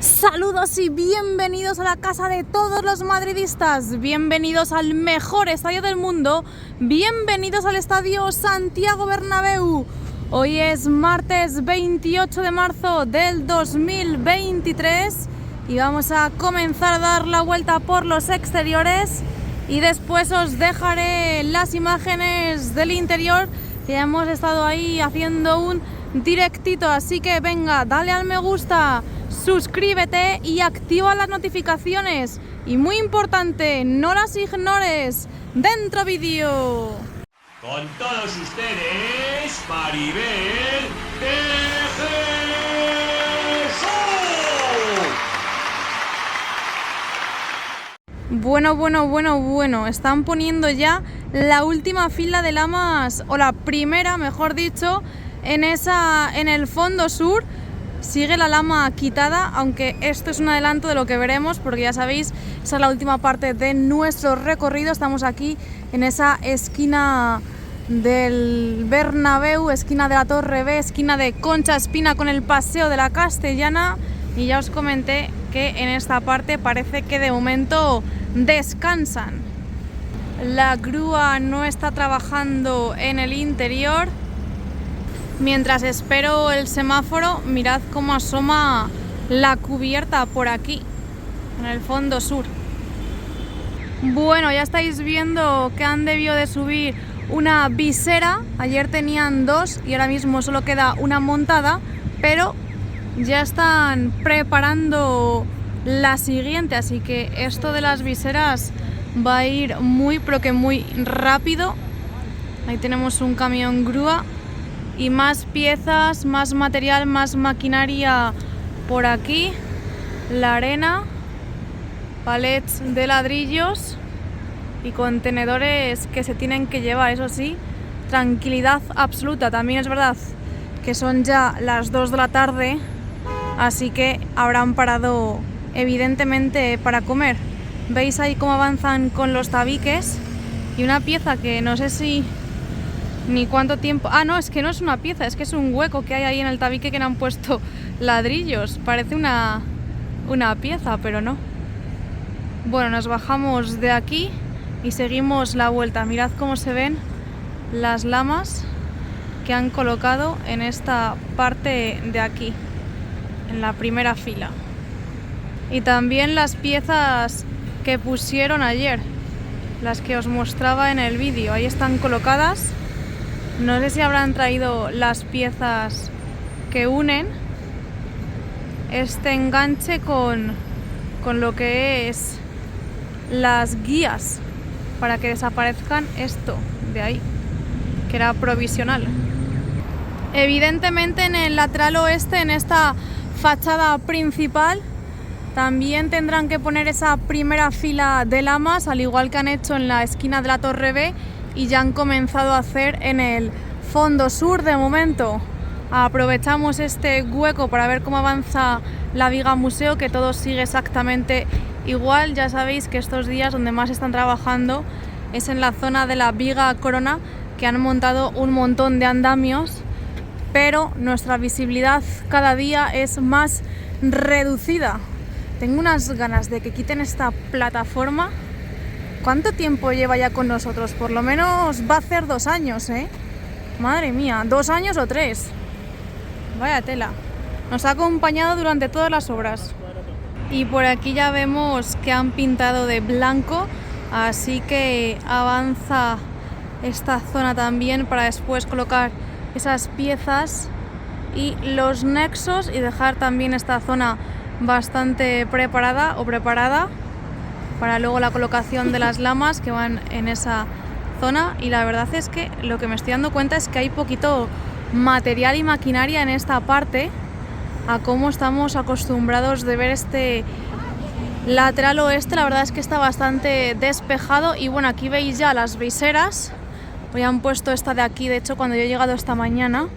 Saludos y bienvenidos a la casa de todos los madridistas, bienvenidos al mejor estadio del mundo, bienvenidos al estadio Santiago Bernabéu. Hoy es martes 28 de marzo del 2023 y vamos a comenzar a dar la vuelta por los exteriores y después os dejaré las imágenes del interior, que ya hemos estado ahí haciendo un directito, así que venga, dale al me gusta, suscríbete y activa las notificaciones. Y muy importante, no las ignores. ¡Dentro vídeo! Con todos ustedes, Maribel de Jesús. Bueno. Están poniendo ya la última fila de lamas, o la primera, mejor dicho, en el fondo sur. Sigue la lama quitada, aunque esto es un adelanto de lo que veremos, porque ya sabéis, esa es la última parte de nuestro recorrido. Estamos aquí en esa esquina del Bernabéu, esquina de la Torre B, esquina de Concha Espina con el Paseo de la Castellana, y ya os comenté que en esta parte parece que de momento descansan. La grúa no está trabajando en el interior. Mientras espero el semáforo, mirad cómo asoma la cubierta por aquí, en el fondo sur. Bueno, ya estáis viendo que han debido de subir una visera. Ayer tenían dos y ahora mismo solo queda una montada, pero ya están preparando la siguiente, así que esto de las viseras va a ir muy, pero que muy rápido. Ahí tenemos un camión grúa. Y más piezas, más material, más maquinaria por aquí. La arena, palets de ladrillos y contenedores que se tienen que llevar, eso sí, tranquilidad absoluta. También es verdad que son ya las 2 de la tarde, así que habrán parado evidentemente para comer. Veis ahí cómo avanzan con los tabiques y una pieza que no sé si ni cuánto tiempo. Ah, no, es que no es una pieza, es que es un hueco que hay ahí en el tabique que le han puesto ladrillos. Parece una pieza, pero no. Bueno, nos bajamos de aquí y seguimos la vuelta. Mirad cómo se ven las lamas que han colocado en esta parte de aquí, en la primera fila. Y también las piezas que pusieron ayer, las que os mostraba en el vídeo, ahí están colocadas. No sé si habrán traído las piezas que unen este enganche con lo que es las guías para que desaparezcan esto de ahí, que era provisional. Evidentemente en el lateral oeste, en esta fachada principal, también tendrán que poner esa primera fila de lamas, al igual que han hecho en la esquina de la Torre B, y ya han comenzado a hacer en el fondo sur. De momento aprovechamos este hueco para ver cómo avanza la viga museo, que todo sigue exactamente igual. Ya sabéis que estos días donde más están trabajando es en la zona de la viga corona, que han montado un montón de andamios, pero nuestra visibilidad cada día es más reducida. Tengo unas ganas de que quiten esta plataforma. ¿Cuánto tiempo lleva ya con nosotros? Por lo menos va a hacer 2 años, ¿eh? Madre mía, 2 años o 3. Vaya tela. Nos ha acompañado durante todas las obras. Y por aquí ya vemos que han pintado de blanco, así que avanza esta zona también para después colocar esas piezas y los nexos y dejar también esta zona bastante preparada para luego la colocación de las lamas que van en esa zona. Y la verdad es que lo que me estoy dando cuenta es que hay poquito material y maquinaria en esta parte, a cómo estamos acostumbrados de ver este lateral oeste. La verdad es que está bastante despejado. Y bueno, aquí veis ya las viseras. Hoy han puesto esta de aquí, de hecho cuando yo he llegado esta mañana,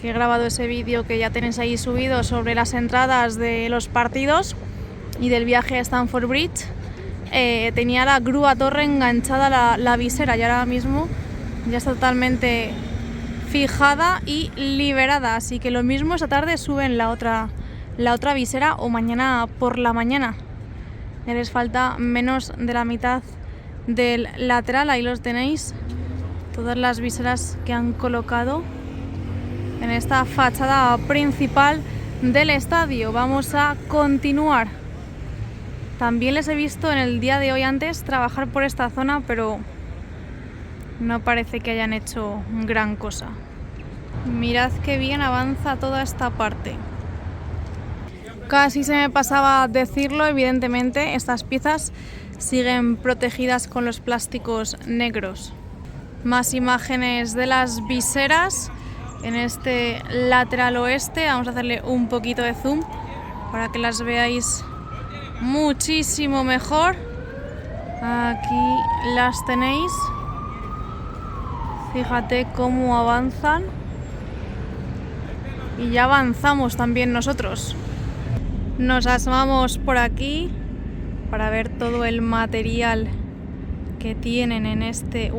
que he grabado ese vídeo que ya tenéis ahí subido sobre las entradas de los partidos y del viaje a Stamford Bridge, tenía la grúa torre enganchada la visera, y ahora mismo ya está totalmente fijada y liberada, así que lo mismo esta tarde suben la otra la otra visera o mañana por la mañana. Ya les falta menos de la mitad del lateral, ahí los tenéis, todas las viseras que han colocado en esta fachada principal del estadio. Vamos a continuar. También les he visto en el día de hoy antes trabajar por esta zona, pero no parece que hayan hecho gran cosa. Mirad qué bien avanza toda esta parte. Casi se me pasaba decirlo, evidentemente estas piezas siguen protegidas con los plásticos negros. Más imágenes de las viseras en este lateral oeste. Vamos a hacerle un poquito de zoom para que las veáis muchísimo mejor. Aquí las tenéis. Fíjate cómo avanzan. Y ya avanzamos también nosotros. Nos asomamos por aquí para ver todo el material que tienen en este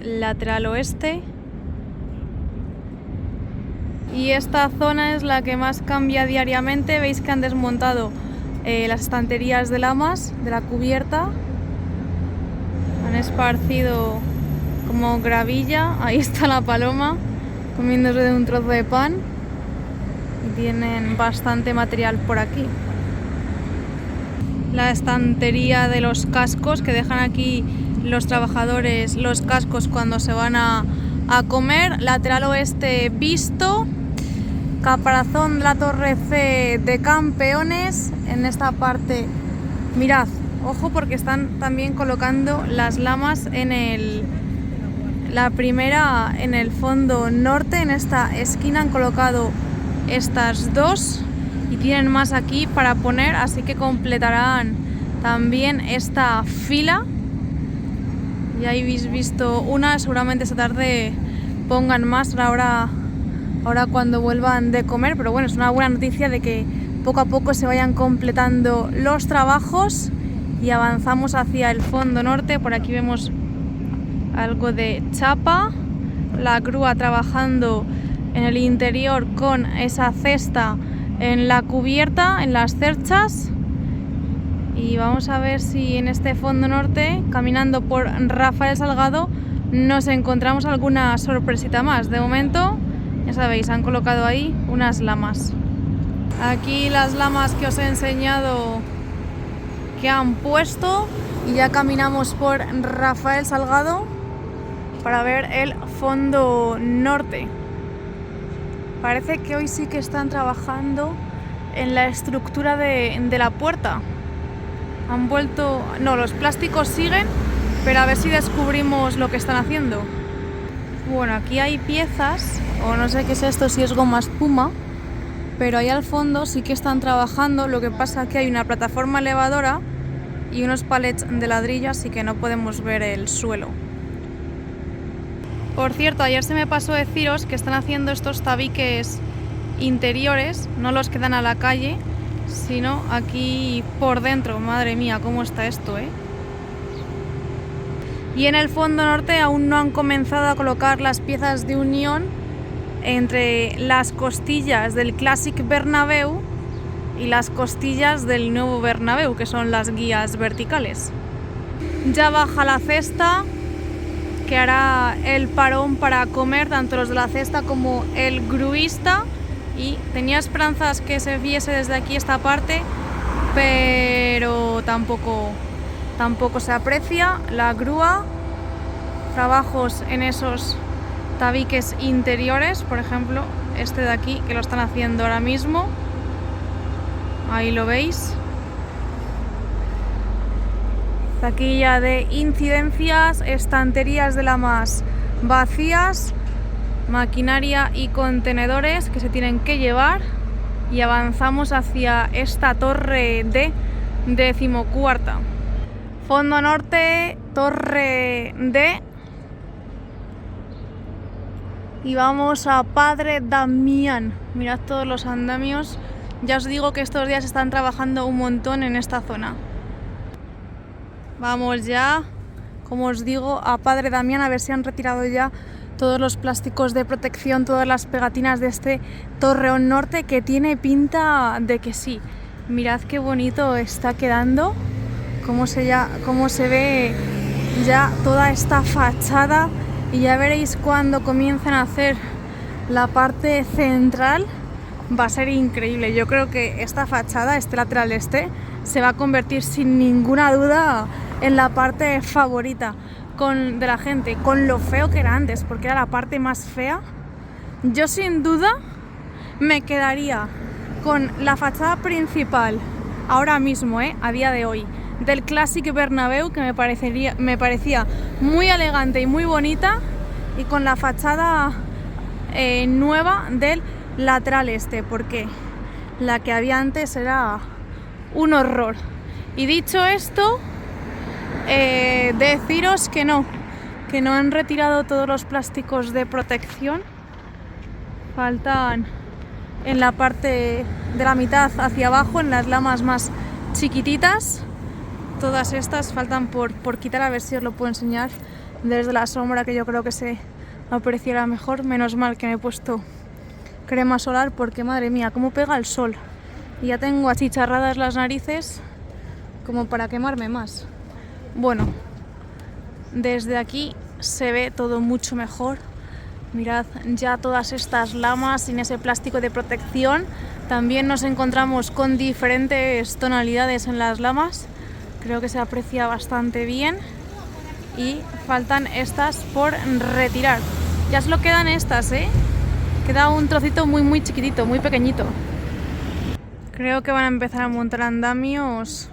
lateral oeste. Y esta zona es la que más cambia diariamente. Veis que han desmontado las estanterías de lamas de la cubierta. Han esparcido como gravilla. Ahí está la paloma comiéndose de un trozo de pan. Y tienen bastante material por aquí. La estantería de los cascos, que dejan aquí los trabajadores los cascos cuando se van a comer. Lateral oeste visto. Caparazón de la torre C de campeones. En esta parte, mirad, ojo porque están también colocando las lamas la primera en el fondo norte. En esta esquina han colocado estas dos y tienen más aquí para poner, así que completarán también esta fila. Ya habéis visto una, seguramente esta tarde pongan más ahora cuando vuelvan de comer, pero bueno, es una buena noticia de que poco a poco se vayan completando los trabajos y avanzamos hacia el fondo norte. Por aquí vemos algo de chapa, la grúa trabajando en el interior con esa cesta en la cubierta, en las cerchas. Y vamos a ver si en este fondo norte, caminando por Rafael Salgado, nos encontramos alguna sorpresita más. De momento, ya sabéis, han colocado ahí unas lamas. Aquí las lamas que os he enseñado que han puesto, y ya caminamos por Rafael Salgado para ver el fondo norte. Parece que hoy sí que están trabajando en la estructura de la puerta. Han vuelto... No, los plásticos siguen, pero a ver si descubrimos lo que están haciendo. Bueno, aquí hay piezas, o no sé qué es esto, si es goma espuma, pero ahí al fondo sí que están trabajando. Lo que pasa es que hay una plataforma elevadora y unos palets de ladrillo, así que no podemos ver el suelo. Por cierto, ayer se me pasó deciros que están haciendo estos tabiques interiores, no los que dan a la calle, sino aquí por dentro. Madre mía, cómo está esto, ¿eh? Y en el fondo norte aún no han comenzado a colocar las piezas de unión entre las costillas del Clásic Bernabéu y las costillas del nuevo Bernabéu, que son las guías verticales. Ya baja la cesta, que hará el parón para comer, tanto los de la cesta como el gruista. Y tenía esperanzas que se viese desde aquí esta parte, pero tampoco se aprecia la grúa. Trabajos en esos tabiques interiores, por ejemplo este de aquí, que lo están haciendo ahora mismo. Ahí lo veis. Taquilla de incidencias, estanterías de lamas vacías, maquinaria y contenedores que se tienen que llevar, y avanzamos hacia esta torre D 14ª. Fondo norte, torre D, y vamos a Padre Damián. Mirad todos los andamios. Ya os digo que estos días están trabajando un montón en esta zona. Vamos ya, como os digo, a Padre Damián, a ver si han retirado ya todos los plásticos de protección, todas las pegatinas de este Torreón Norte, que tiene pinta de que sí. Mirad qué bonito está quedando, cómo se ve ya toda esta fachada, y ya veréis cuando comiencen a hacer la parte central, va a ser increíble. Yo creo que esta fachada, este lateral se va a convertir sin ninguna duda en la parte favorita de la gente, con lo feo que era antes, porque era la parte más fea. Yo sin duda me quedaría con la fachada principal ahora mismo, a día de hoy, del Clásic Bernabéu, que me parecía muy elegante y muy bonita, y con la fachada nueva del lateral porque la que había antes era un horror. Y dicho esto, deciros que no han retirado todos los plásticos de protección. Faltan en la parte de la mitad hacia abajo, en las lamas más chiquititas. Todas estas faltan por quitar, a ver si os lo puedo enseñar desde la sombra, que yo creo que se apreciará mejor. Menos mal que me he puesto crema solar, porque madre mía, cómo pega el sol. Y ya tengo achicharradas las narices como para quemarme más. Bueno, desde aquí se ve todo mucho mejor. Mirad ya todas estas lamas sin ese plástico de protección. También nos encontramos con diferentes tonalidades en las lamas. Creo que se aprecia bastante bien. Y faltan estas por retirar. Ya solo quedan estas, Queda un trocito muy chiquitito, muy pequeñito. Creo que van a empezar a montar andamios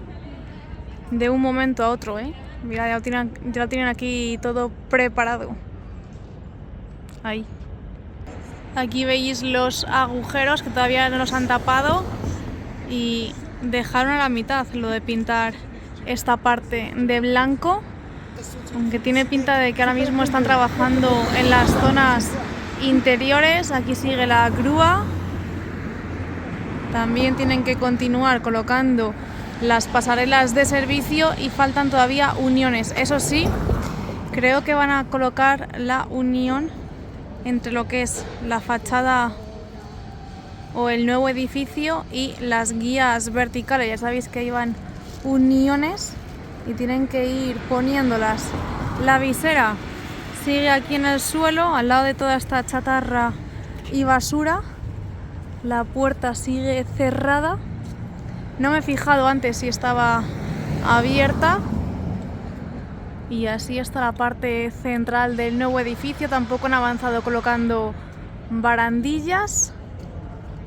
de un momento a otro, Mira, ya lo tienen aquí todo preparado. Ahí. Aquí veis los agujeros que todavía no los han tapado, y dejaron a la mitad lo de pintar esta parte de blanco, aunque tiene pinta de que ahora mismo están trabajando en las zonas interiores. Aquí sigue la grúa. También tienen que continuar colocando las pasarelas de servicio y faltan todavía uniones. Eso sí, creo que van a colocar la unión entre lo que es la fachada o el nuevo edificio y las guías verticales. Ya sabéis que iban uniones y tienen que ir poniéndolas. La visera sigue aquí en el suelo, al lado de toda esta chatarra y basura. La puerta sigue cerrada. No me he fijado antes si estaba abierta. Y así está la parte central del nuevo edificio. Tampoco han avanzado colocando barandillas,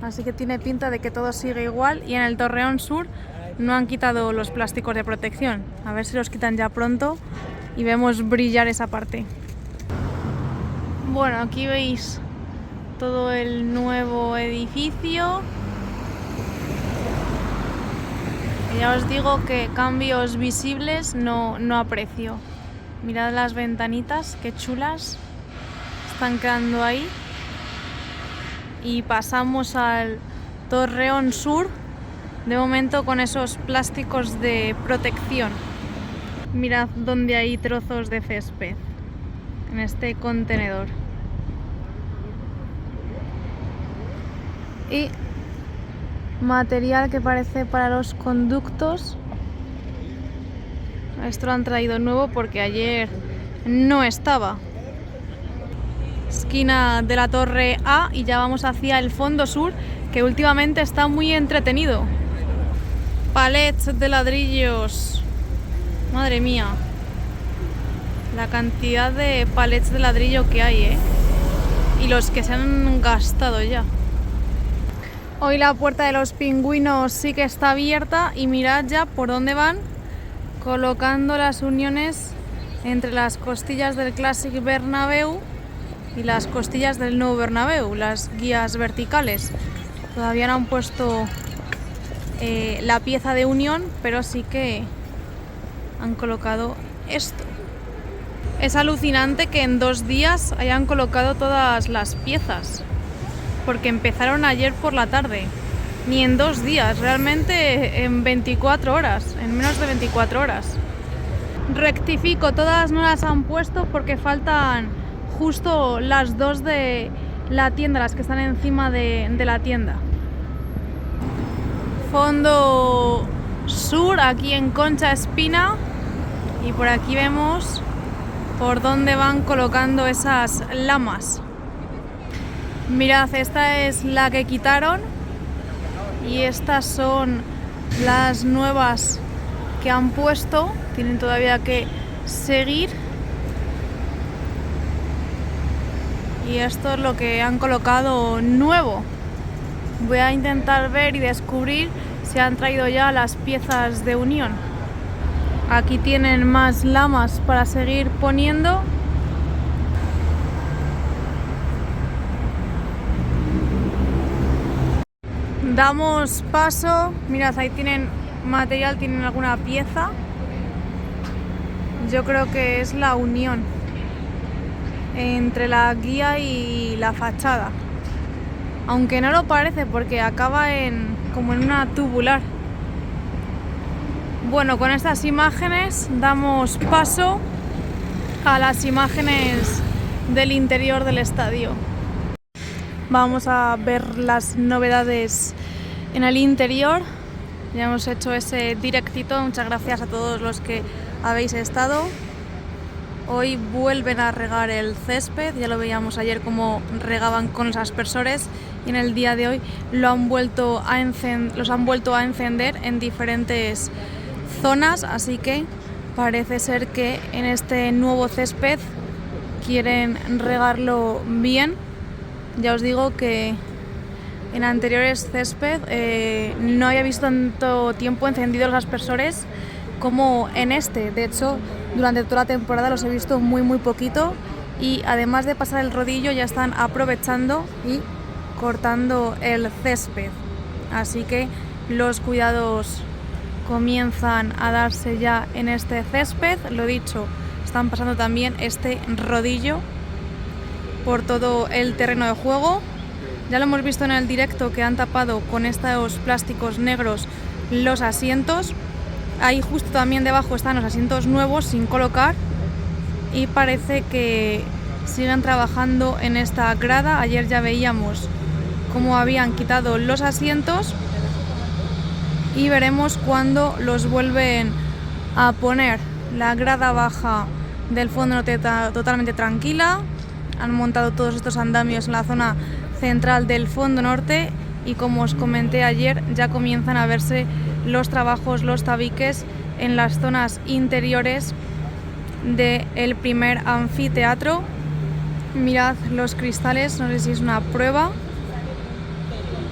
así que tiene pinta de que todo sigue igual. Y en el Torreón Sur no han quitado los plásticos de protección. A ver si los quitan ya pronto y vemos brillar esa parte. Bueno, aquí veis todo el nuevo edificio. Ya os digo que cambios visibles no aprecio. Mirad las ventanitas, qué chulas están quedando ahí. Y pasamos al Torreón Sur, de momento con esos plásticos de protección. Mirad donde hay trozos de césped, en este contenedor. Y material que parece para los conductos. Esto lo han traído nuevo porque ayer no estaba. Esquina de la Torre A y ya vamos hacia el fondo sur, que últimamente está muy entretenido. Palets de ladrillos. Madre mía, la cantidad de palets de ladrillo que hay, y los que se han gastado ya. Hoy la puerta de los pingüinos sí que está abierta y mirad ya por dónde van colocando las uniones entre las costillas del Clásic Bernabéu y las costillas del nuevo Bernabéu, las guías verticales. Todavía no han puesto la pieza de unión, pero sí que han colocado esto. Es alucinante que en 2 días hayan colocado todas las piezas, porque empezaron ayer por la tarde. Ni en 2 días, realmente en 24 horas, en menos de 24 horas. Rectifico, todas no las han puesto porque faltan justo las dos de la tienda, las que están encima de la tienda. Fondo sur, aquí en Concha Espina, y por aquí vemos por dónde van colocando esas lamas. Mirad, esta es la que quitaron y estas son las nuevas que han puesto. Tienen todavía que seguir. Y esto es lo que han colocado nuevo. Voy a intentar ver y descubrir si han traído ya las piezas de unión. Aquí tienen más lamas para seguir poniendo. Damos paso. Mirad, ahí tienen material, tienen alguna pieza. Yo creo que es la unión entre la guía y la fachada, aunque no lo parece porque acaba como en una tubular. Bueno, con estas imágenes damos paso a las imágenes del interior del estadio. Vamos a ver las novedades en el interior. Ya hemos hecho ese directito. Muchas gracias a todos los que habéis estado. Hoy vuelven a regar el césped. Ya lo veíamos ayer cómo regaban con los aspersores, y en el día de hoy los han vuelto a encender en diferentes zonas, así que parece ser que en este nuevo césped quieren regarlo bien. Ya os digo que en anteriores césped no había visto tanto tiempo encendidos los aspersores como en este. De hecho, durante toda la temporada los he visto muy poquito, y además de pasar el rodillo ya están aprovechando y cortando el césped. Así que los cuidados comienzan a darse ya en este césped. Lo dicho, están pasando también este rodillo por todo el terreno de juego. Ya lo hemos visto en el directo que han tapado con estos plásticos negros los asientos. Ahí justo también debajo están los asientos nuevos sin colocar, y parece que siguen trabajando en esta grada. Ayer ya veíamos cómo habían quitado los asientos y veremos cuándo los vuelven a poner. La grada baja del fondo norte está totalmente tranquila. Han montado todos estos andamios en la zona central del fondo norte, y como os comenté ayer, ya comienzan a verse los trabajos, los tabiques en las zonas interiores del primer anfiteatro. Mirad los cristales, no sé si es una prueba,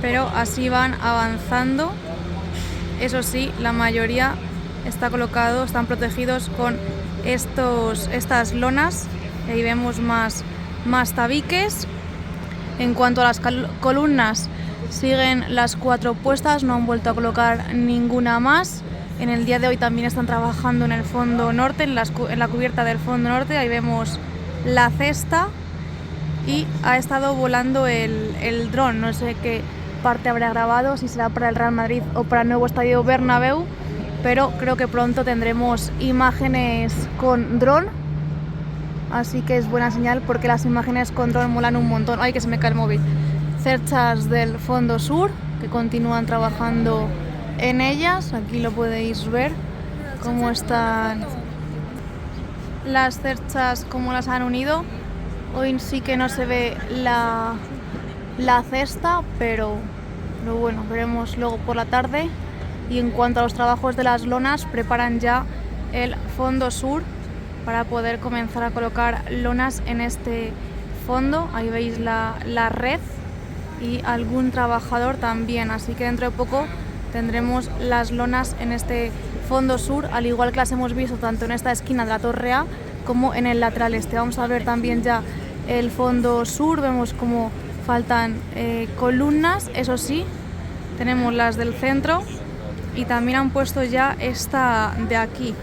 pero así van avanzando. Eso sí, la mayoría está colocado, están protegidos con estas lonas. Ahí vemos más tabiques. En cuanto a las columnas, siguen las 4 puestas, no han vuelto a colocar ninguna más. En el día de hoy también están trabajando en el fondo norte, en la cubierta del fondo norte. Ahí vemos la cesta, y ha estado volando el dron. No sé qué parte habrá grabado, si será para el Real Madrid o para el nuevo estadio Bernabéu, pero creo que pronto tendremos imágenes con dron, así que es buena señal porque las imágenes con dron molan un montón. Ay, que se me cae el móvil. Cerchas del fondo sur que continúan trabajando en ellas. Aquí lo podéis ver cómo están las cerchas, cómo las han unido. Hoy sí que no se ve la cesta, pero bueno, veremos luego por la tarde. Y en cuanto a los trabajos de las lonas, preparan ya el fondo sur para poder comenzar a colocar lonas en este fondo. Ahí veis la red y algún trabajador también, así que dentro de poco tendremos las lonas en este fondo sur, al igual que las hemos visto tanto en esta esquina de la Torre A como en el lateral este. Vamos a ver también ya el fondo sur. Vemos como faltan columnas, eso sí, tenemos las del centro, y también han puesto ya esta de aquí,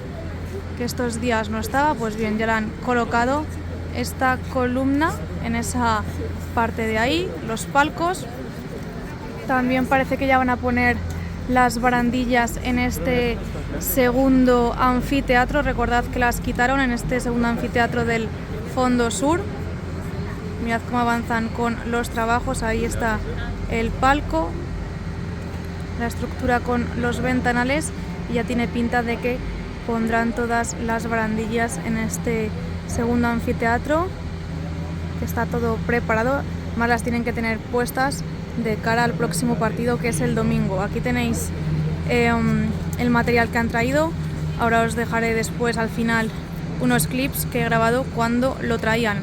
que estos días no estaba. Pues bien, ya la han colocado, esta columna en esa parte de ahí, los palcos. También parece que ya van a poner las barandillas en este segundo anfiteatro. Recordad que las quitaron en este segundo anfiteatro del fondo sur. Mirad cómo avanzan con los trabajos. Ahí está el palco, la estructura con los ventanales, y ya tiene pinta de que pondrán todas las barandillas en este segundo anfiteatro, que está todo preparado. Más las tienen que tener puestas de cara al próximo partido, que es el domingo. Aquí tenéis el material que han traído. Ahora os dejaré después al final unos clips que he grabado cuando lo traían.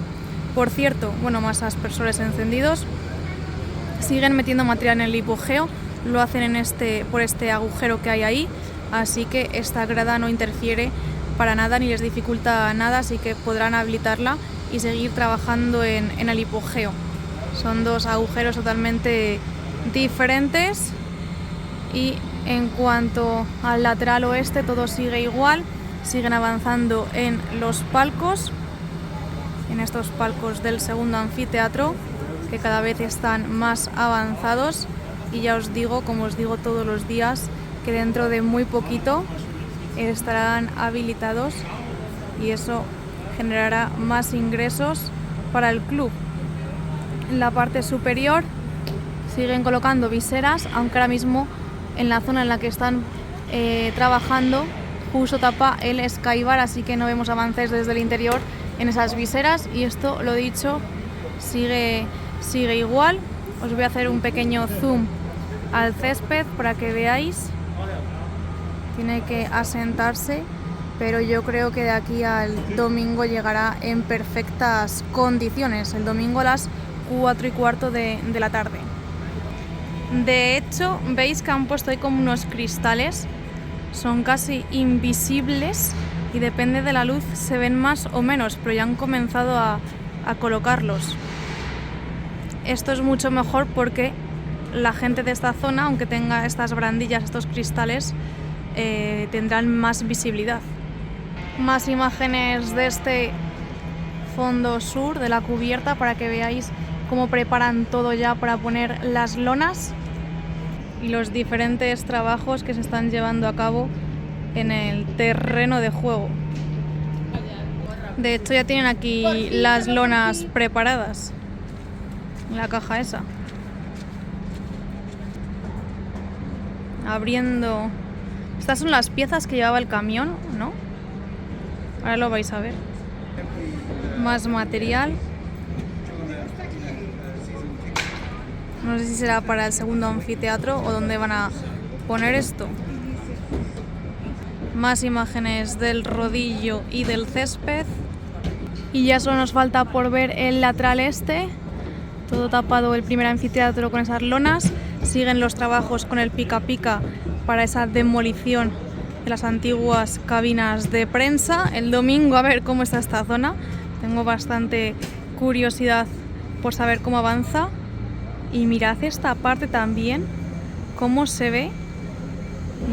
Por cierto, bueno, más aspersores encendidos. Siguen metiendo material en el hipogeo. Lo hacen por este agujero que hay ahí. Así que esta grada no interfiere para nada ni les dificulta nada, así que podrán habilitarla y seguir trabajando en el hipogeo. Son dos agujeros totalmente diferentes. Y en cuanto al lateral oeste, todo sigue igual. Siguen avanzando en los palcos, en estos palcos del segundo anfiteatro, que cada vez están más avanzados. Y ya os digo, como os digo todos los días, que dentro de muy poquito estarán habilitados y eso generará más ingresos para el club. En la parte superior siguen colocando viseras, aunque ahora mismo en la zona en la que están trabajando justo tapa el Skybar, así que no vemos avances desde el interior en esas viseras. Y esto, lo dicho, sigue igual. Os voy a hacer un pequeño zoom al césped para que veáis. Tiene que asentarse, pero yo creo que de aquí al domingo llegará en perfectas condiciones. El domingo a las 4:15 de la tarde. De hecho, veis que han puesto ahí como unos cristales. Son casi invisibles y depende de la luz se ven más o menos, pero ya han comenzado a colocarlos. Esto es mucho mejor porque la gente de esta zona, aunque tenga estas barandillas, estos cristales, tendrán más visibilidad. Más imágenes de este fondo sur, de la cubierta, para que veáis cómo preparan todo ya para poner las lonas y los diferentes trabajos que se están llevando a cabo en el terreno de juego. De hecho, ya tienen aquí las lonas preparadas en la caja esa. Abriendo. Estas son las piezas que llevaba el camión, ¿no? Ahora lo vais a ver. Más material. No sé si será para el segundo anfiteatro o dónde van a poner esto. Más imágenes del rodillo y del césped. Y ya solo nos falta por ver el lateral este. Todo tapado el primer anfiteatro con esas lonas. Siguen los trabajos con el pica pica para esa demolición de las antiguas cabinas de prensa. El domingo a ver cómo está esta zona. Tengo bastante curiosidad por saber cómo avanza. Y mirad esta parte también, cómo se ve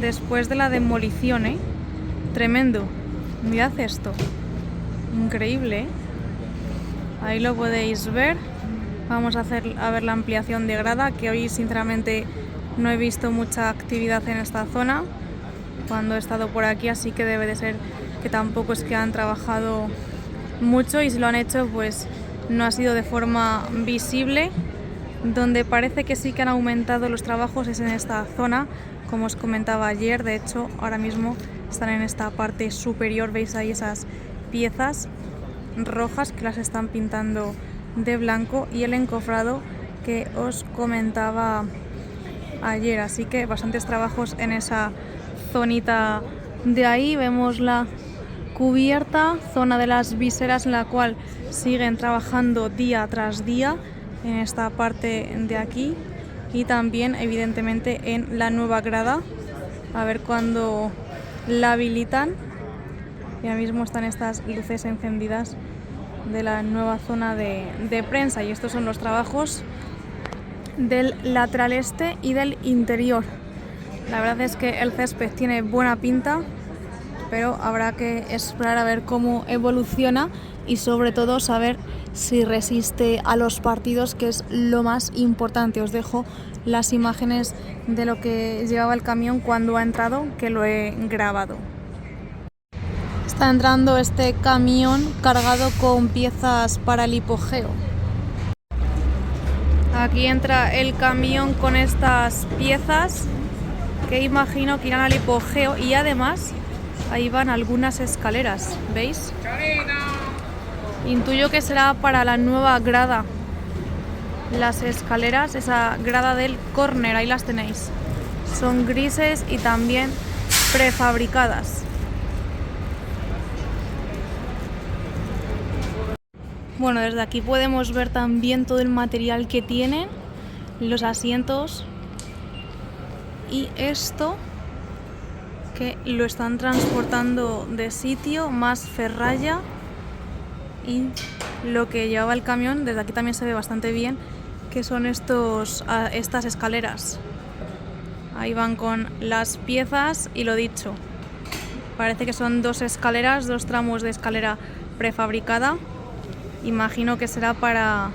después de la demolición, ¿eh? Tremendo. Mirad esto. Increíble, ¿eh? Ahí lo podéis ver. Vamos a ver la ampliación de grada, que hoy sinceramente no he visto mucha actividad en esta zona cuando he estado por aquí, así que debe de ser que tampoco es que han trabajado mucho, y si lo han hecho pues no ha sido de forma visible. Donde parece que sí que han aumentado los trabajos es en esta zona, como os comentaba ayer. De hecho, ahora mismo están en esta parte superior, veis ahí esas piezas rojas que las están pintando de blanco, y el encofrado que os comentaba ayer, así que bastantes trabajos en esa zonita de ahí. Vemos la cubierta, zona de las viseras, en la cual siguen trabajando día tras día en esta parte de aquí, y también evidentemente en la nueva grada, a ver cuándo la habilitan. Y ahora mismo están estas luces encendidas de la nueva zona de prensa, y estos son los trabajos del lateral este y del interior. La verdad es que el césped tiene buena pinta, pero habrá que esperar a ver cómo evoluciona y sobre todo saber si resiste a los partidos, que es lo más importante. Os dejo las imágenes de lo que llevaba el camión cuando ha entrado, que lo he grabado. Está entrando este camión cargado con piezas para el hipogeo. Aquí entra el camión con estas piezas que imagino que irán al hipogeo, y además ahí van algunas escaleras, ¿veis? Intuyo que será para la nueva grada. Las escaleras, esa grada del córner, ahí las tenéis. Son grises y también prefabricadas. Bueno, desde aquí podemos ver también todo el material que tienen, los asientos y esto que lo están transportando de sitio, más ferralla, y lo que llevaba el camión, desde aquí también se ve bastante bien, que son estas escaleras. Ahí van con las piezas y lo dicho, parece que son dos escaleras, dos tramos de escalera prefabricada. Imagino que será para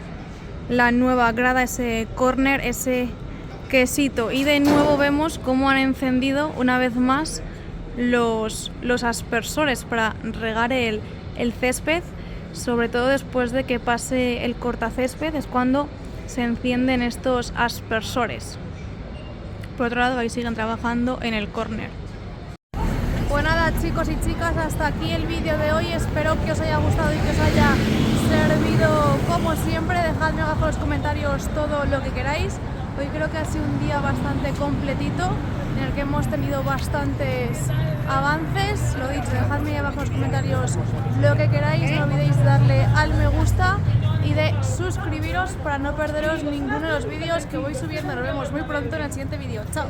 la nueva grada, ese córner, ese quesito. Y de nuevo vemos cómo han encendido una vez más los aspersores para regar el césped, sobre todo después de que pase el cortacésped, es cuando se encienden estos aspersores. Por otro lado, ahí siguen trabajando en el córner. Pues nada, chicos y chicas, hasta aquí el vídeo de hoy. Espero que os haya gustado y que os haya servido como siempre. Dejadme abajo en los comentarios todo lo que queráis. Hoy creo que ha sido un día bastante completito, en el que hemos tenido bastantes avances. Lo dicho, dejadme ahí abajo en los comentarios lo que queráis. No olvidéis de darle al me gusta y de suscribiros para no perderos ninguno de los vídeos que voy subiendo. Nos vemos muy pronto en el siguiente vídeo. Chao.